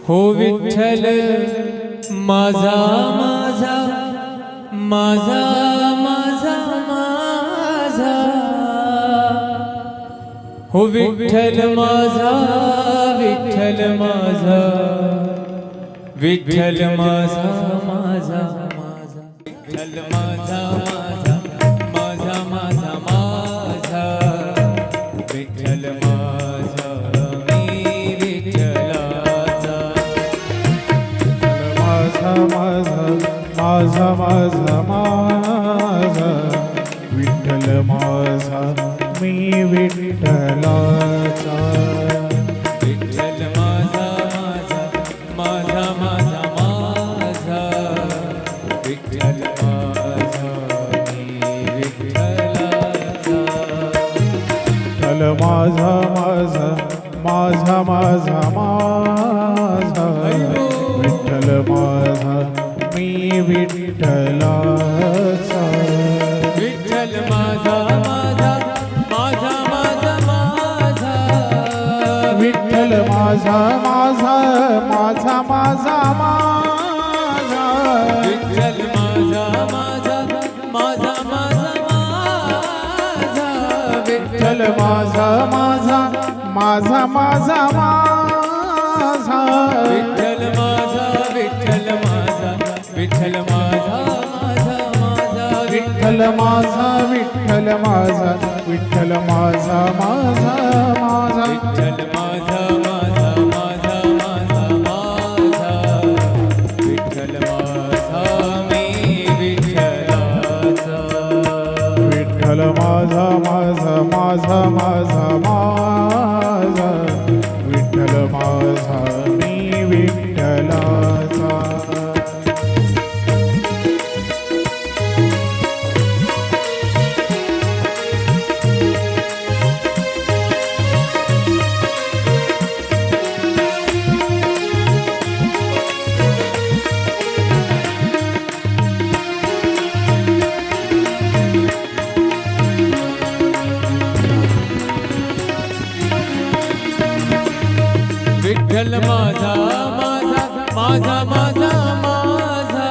हो विठ्ठल माझा माझा माझा माझा माझा हो विठ्ठल माझा विठ्ठल माझा विठ्ठल माझा माझा माझा विठ्ठल माझा माझा माझा माझा माझा विठ्ठल माझा मी विठ्ठलाचा माझा माझा माझा माझा माझा विठ्ठल माझा मी विठ्ठलाचा विठ्ठल माझा माझा माझा माझा विठ्ठल माझा मी विठ्ठलाचा विठ्ठल माझा माझा माझा माझा माझा विठ्ठल माझा मी विठ्ठलाचा विठ्ठल माझा माझा माझा माझा माझा विठ्ठल माझा माझा माझा माझा माझा विठ्ठल माझा माझा माझा माझा माझा विठ्ठल माझा माझा माझा माझा माझा विठ्ठल माझा विठ्ठल माझा विठ्ठल माझा माझा माझा विठ्ठल माझा विठ्ठल माझा विठ्ठल माझा माझा माझा विठ्ठल माझा माझा माझा माझा माझा विठ्ठल माझा मी विठ्ठलाचा विठ्ठल माझा माझा माझा माझा माझा विठ्ठल माझा मी विठ्ठलाचा विठ्ठल माझा माझा माझा माझा माझा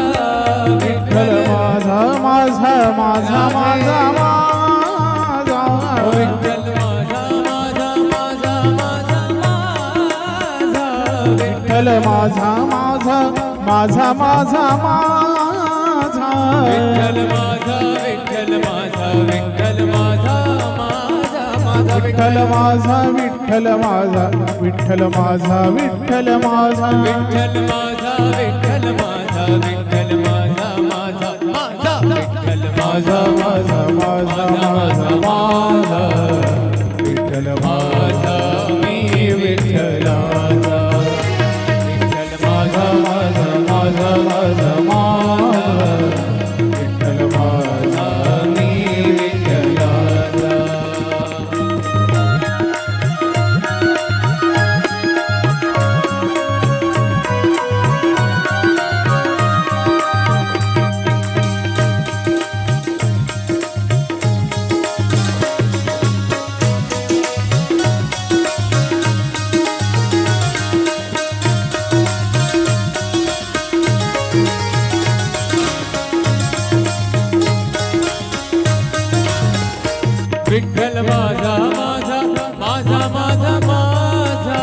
विठ्ठल माझा माझा माझा माझा माझा विठ्ठल माझा माझा माझा माझा माझा विठ्ठल माझा माझा माझा माझा माझा विठ्ठल माझा विठ्ठल माझा विठ्ठल माझा माझा माझा विठ्ठल माझा विठ्ठल माझा विठ्ठल माझा विठ्ठल माझा विठ्ठल माझा विठ्ठल माझा विठ्ठल माझा माझा माझा विठ्ठल माझा माझा माझा माझा माझा विठ्ठल माझा मी विठ्ठलाचा विठ्ठल माझा माझा माझा माझा माझा विठ्ठल माझा मी विठ्ठलाचा विठ्ठल माझा माझा माझा माझा माझा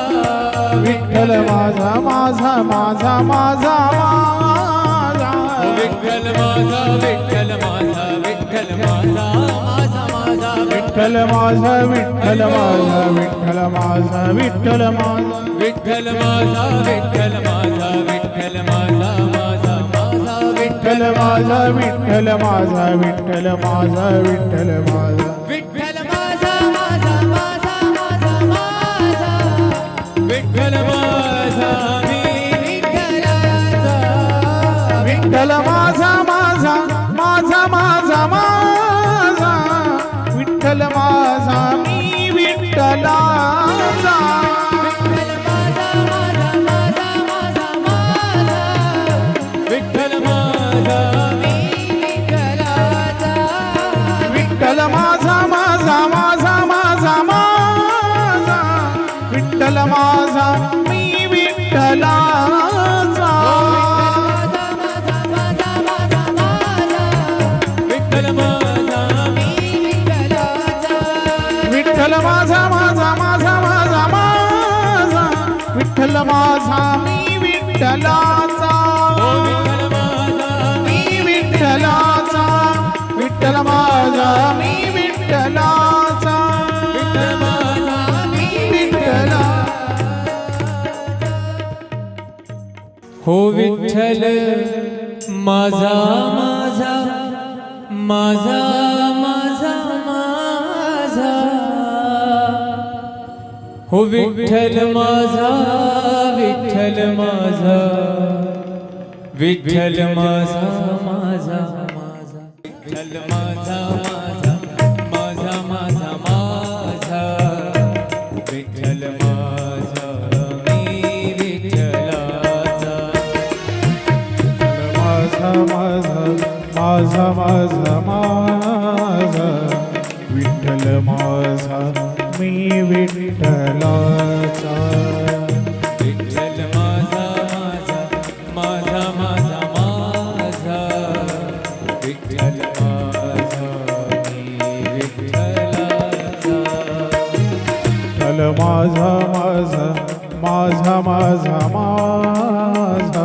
विठ्ठल माझा माझा माझा माझा माझा विठ्ठल माझा विठ्ठल माझा विठ्ठल माझा माझा माझा विठ्ठल माझा विठ्ठल माझा विठ्ठल माझा विठ्ठल माझा विठ्ठल माझा विठ्ठल माझा विठ्ठल माझा माझा माझा विठ्ठल माझा विठ्ठल माझा विठ्ठल माझा विठ्ठल माझा विठ्ठल माझा माझा माझा माझा माझा विठ्ठल माझा मी विठ्ठलाचा विठ्ठल माझा माझा माझा माझा माझा विठ्ठल माझा मी विठ्ठलाचा विठ्ठल माझा माझा माझा माझा माझा विठ्ठल माझा मी विठ्ठलाचा विठ्ठल माझा माझा मी विठ्ठलाचा ओ विठ्ठल माझा मी विठ्ठलाचा विठ्ठल माझा मी विठ्ठलाचा विठ्ठल माझा मी विठ्ठला हो विठ्ठल माझा माझा माझा माझा माझा हो विठ्ठल माझा विठ्ठल माझा विठ्ठल माझा माझा माझा विठ्ठल माझा माझा माझा माझा माझा विठ्ठल माझा मी विठ्ठलाचा माझा माझा माझा माझा विठ्ठल माझा मी विठ्ठलाचा विठ्ठल माझा माझा माझा माझा विठ्ठल माझा मी विठ्ठलाचा विठ्ठल माझा माझा माझा माझा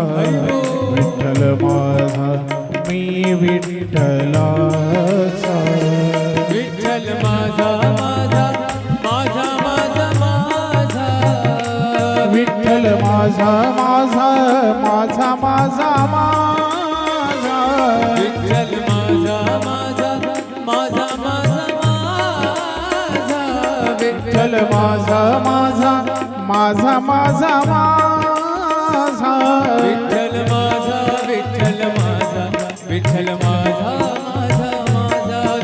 विठ्ठल माझा मी विठ्ठलाचा विठ्ठल माझा माझा माझा माझा माझा विठ्ठल माझा माझा माझा माझा विठ्ठल माझा माझा माझा माझा विठ्ठल माझा माझा माझा माझा विठ्ठल माझा विठ्ठल माझा विठ्ठल माझा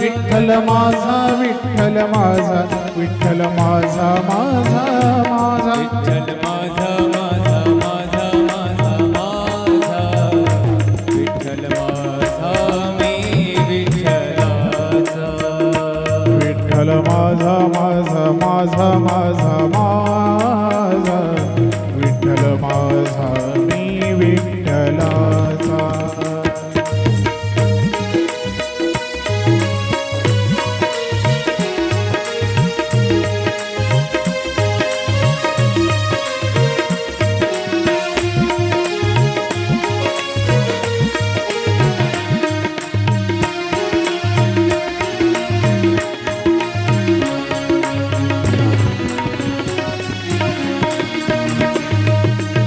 विठ्ठल माझा विठ्ठल माझा विठ्ठल माझा माझा माझा विठ्ठल माझा माझा मी विठ्ठलाचा विठ्ठल माझा माझा माझा विठ्ठल माझा मी विठ्ठलाचा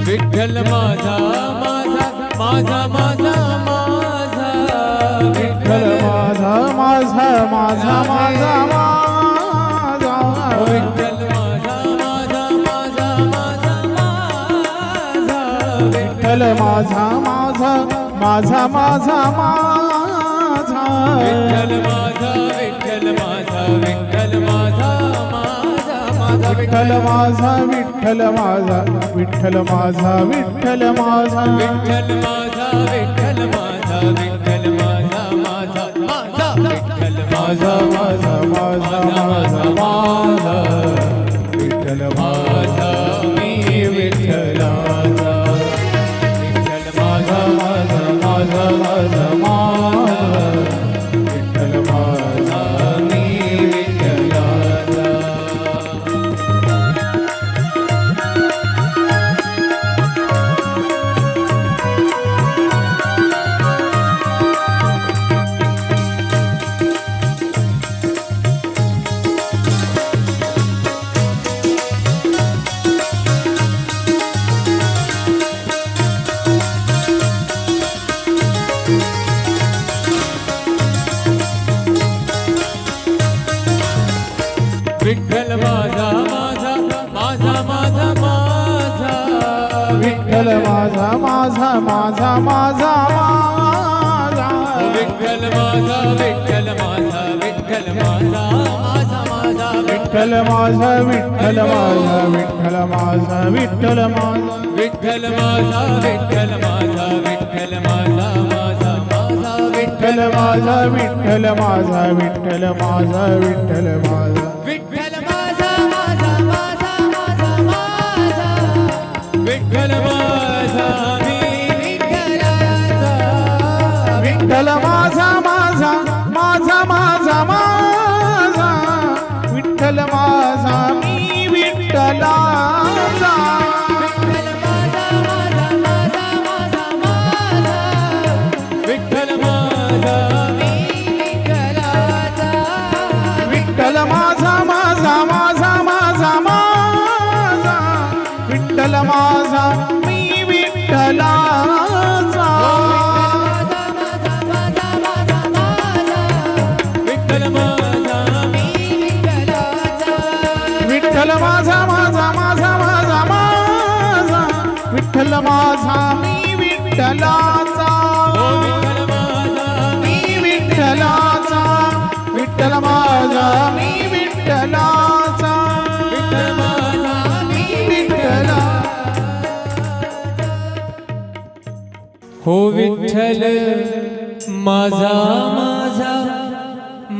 विठ्ठल माझा माझा माझा माझा विठ्ठल माझा माझा माझा विठ्ठल माझा माझा माझा विठ्ठल माझा माझा माझा विठ्ठल माझा विठ्ठल माझा विठ्ठल माझा माझा विठ्ठल माझा विठ्ठल माझा विठ्ठल माझा विठ्ठल माझा विठ्ठल माझा विठ्ठल माझा विठ्ठल माझा माझा विठ्ठल माझा माझा माझा विठ्ठल माझा मी विठ्ठलाचा विठ्ठल माझा माझा विठ्ठल माझा मी विठ्ठलाचा विठ्ठल माझा माझा माझा विठ्ठल माझा माझा विठ्ठल माझा विठ्ठल माझा विठ्ठल माझा माझा विठ्ठल माझा विठ्ठल माझा विठ्ठल माझा विठ्ठल माझा विठ्ठल माझा विठ्ठल माझा विठ्ठल माझा विठ्ठल माझा विठ्ठल माझा विठ्ठल माझा विठ्ठल माझा विठ्ठल माझा मी विठ्ठलाचा विठ्ठल माझा विठ्ठल माझा मी विठ्ठलाचा विठ्ठल माझा माझा मी विठ्ठलाचा ओ विठ्ठल माझा मी विठ्ठलाचा विठ्ठल माझा मी विठ्ठलाचा विठ्ठल माझा मी विठ्ठला हो विठ्ठल माझा माझा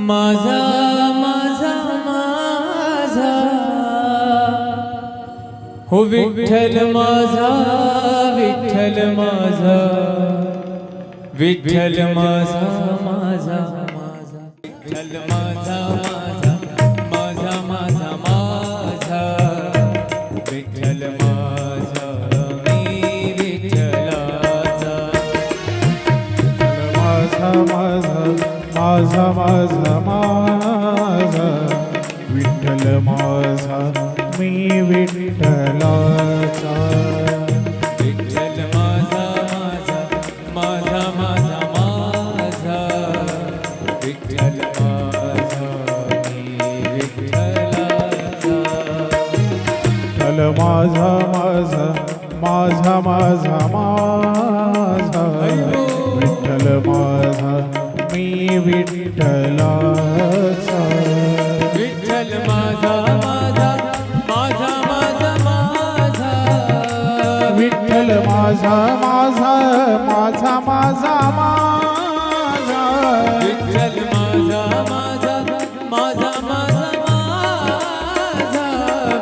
माझा माझा माझा हो विठ्ठल माझा विठ्ठल माझा विठ्ठल माझा माझा माझा विठ्ठल माझा माझा माझा माझा माझा विठ्ठल माझा मी विठ्ठलाचा माझा माझा माझा माझा माझा विठ्ठल माझा मी विठ्ठलाचा विठ्ठल माझा माझा माझा माझा विठ्ठल माझा मी विठ्ठलाचा विठ्ठल माझा माझा माझा माझा माझा विठ्ठल माझा मी विठ्ठलाचा विठ्ठल माझा माझा माझा माझा माझा विठ्ठल माझा माझा माझा माझा माझा विठ्ठल माझा माझा माझा माझा माझा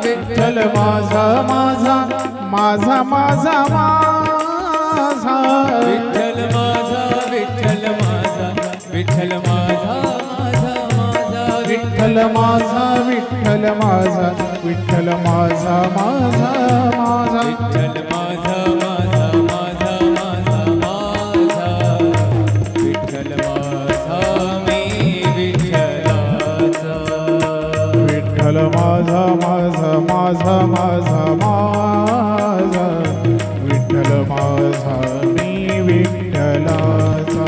विठ्ठल माझा माझा माझा माझा माझा विठ्ठल माझा विठ्ठल माझा विठ्ठल माझा माझा माझा विठ्ठल माझा विठ्ठल माझा विठ्ठल माझा माझा माझा विठ्ठल माझा माझा माझा माझा माझा विठ्ठल माझा मी विठ्ठलाचा विठ्ठल माझा माझा माझा माझा माझा विठ्ठल माझा मी विठ्ठलाचा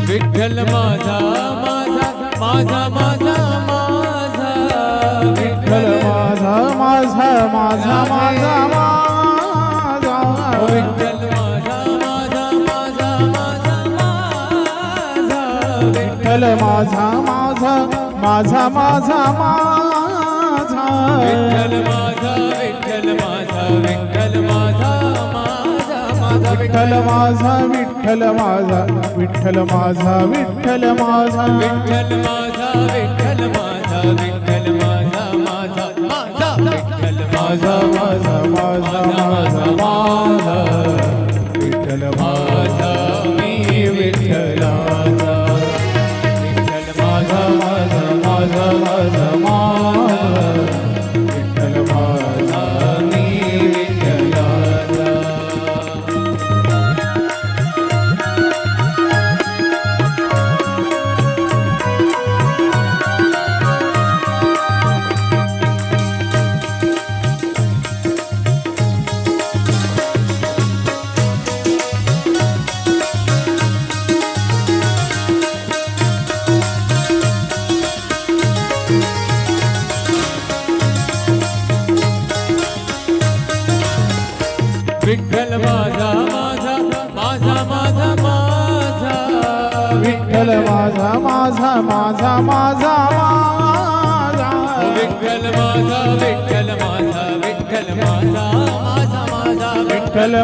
विठ्ठल माझा माझा माझा माझा माझा विठ्ठल माझा माझा माझा माझा माझा विठ्ठल माझा माझा माझा माझा माझा विठ्ठल माझा माझा माझा माझा माझा विठ्ठल माझा विठ्ठल माझा विठ्ठल माझा माझा माझा विठ्ठल माझा विठ्ठल माझा विठ्ठल माझा विठ्ठल माझा विठ्ठल माझा विठ्ठल माझा विठ्ठल माझा माझा माझा विठ्ठल माझा माझा माझा माझा माझा विठ्ठल माझा मी विठ्ठलाचा विठ्ठल माझा माझा माझा माझा माझा विठ्ठल माझा मी विठ्ठलाचा विठ्ठल माझा माझा माझा माझा माझा विठ्ठल माझा माझा माझा माझा माझा विठ्ठल माझा विठ्ठल माझा विठ्ठल माझा माझा माझा विठ्ठल